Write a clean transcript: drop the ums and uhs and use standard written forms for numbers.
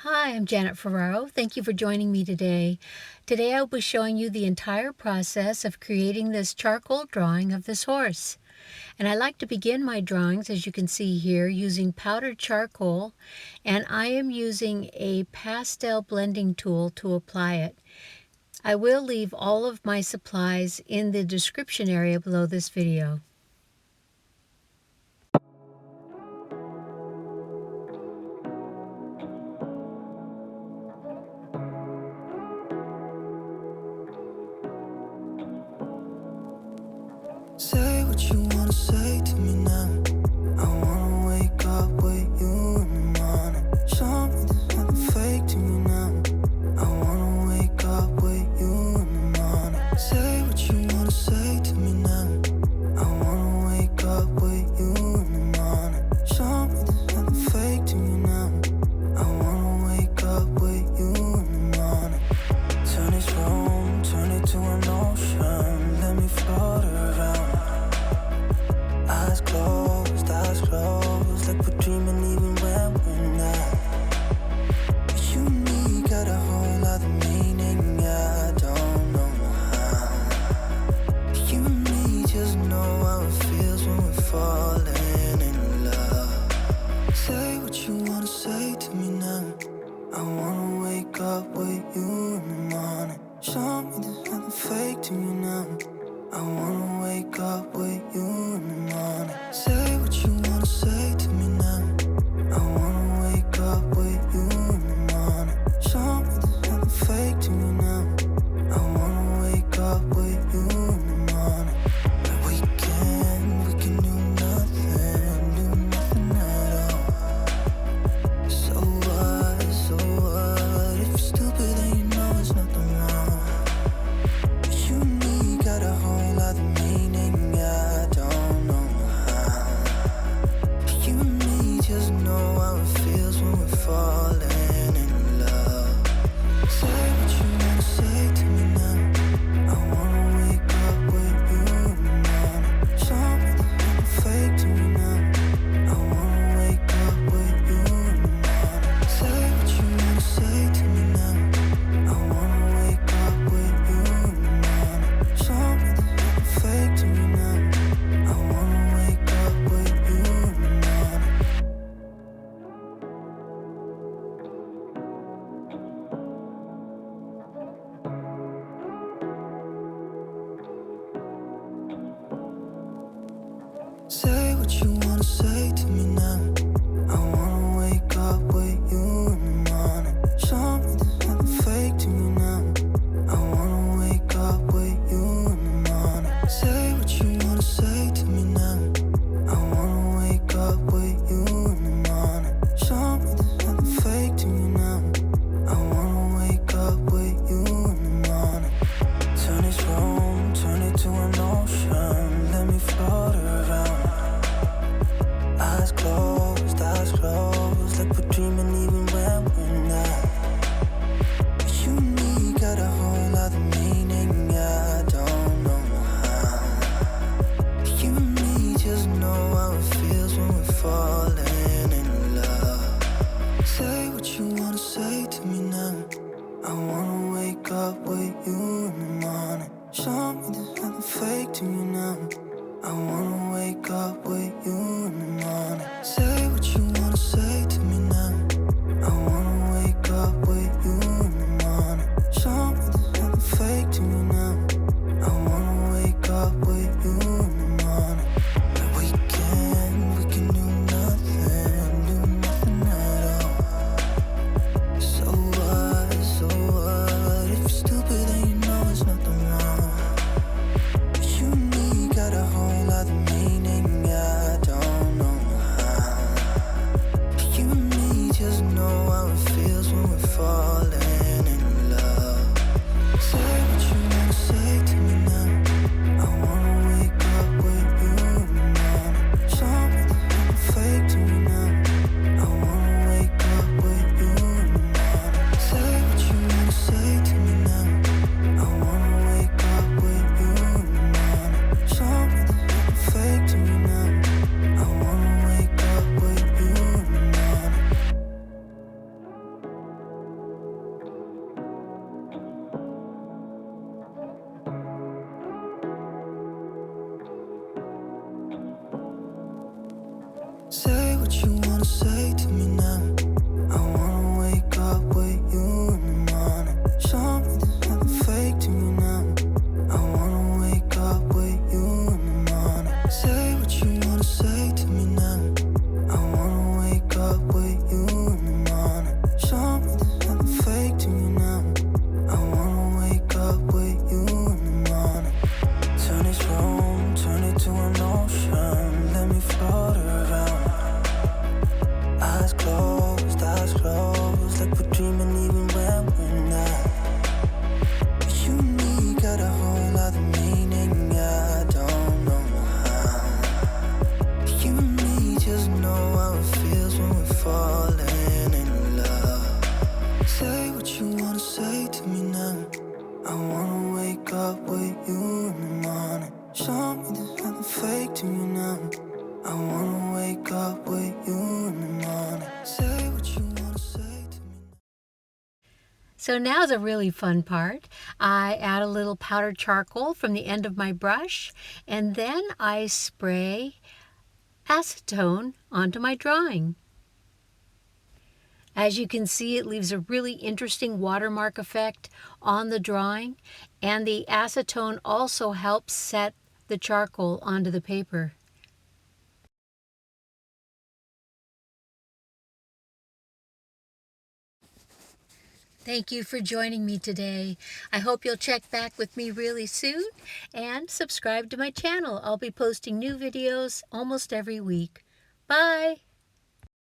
Hi, I'm Janet Ferraro. Thank you for joining me today. Today I'll be showing you the entire process of creating this charcoal drawing of this horse. And I like to begin my drawings, as you can see here, using powdered charcoal, and I am using a pastel blending tool to apply it. I will leave all of my supplies in the description area below this video. Say what you wanna say to me now. I wanna wake up with you in the morning. Show me there's nothing fake to me now. I wanna wake up with you in the morning. Say what you wanna say to me now. I wanna wake up with you in the morning. Show me there's nothing fake to me now. I wanna wake up with you in the morning. Turn this room, turn it to an ocean. Let me float around. Eyes closed, like we're dreaming even when we're not. You and me got a whole other meaning, I don't know how. You and me just know how it feels when we're falling in love. Say what you wanna say to me now. I wanna wake up with you in the morning. Show me there's nothing fake to me now. I wanna wake up with you in the morning. Say what you wanna say to me now. Say what you wanna say to me now. I wanna wake up with you in the morning. Show me there's nothing fake to me now. I wanna wake up with you in the morning. Say what you wanna say to me now. I wanna wake up with you in the morning. Show me there's nothing fake to me now. I wanna wake up with you in the morning. Turn this room, turn it to an ocean. Let me float around. Eyes closed, like we're dreaming even when we're not. But you and me got a whole other meaning, I don't know how. But you and me just know how it feels when we're falling in love. Say what you wanna say to me now. I wanna wake up with you in the morning. Show me there's nothing fake to me now. I wanna wake up with you in the morning. Say what you wanna say to me. So now's a really fun part. I add a little powdered charcoal from the end of my brush, and then I spray acetone onto my drawing. As you can see, it leaves a really interesting watermark effect on the drawing, and the acetone also helps set the charcoal onto the paper. Thank you for joining me today. I hope you'll check back with me really soon and subscribe to my channel. I'll be posting new videos almost every week. Bye!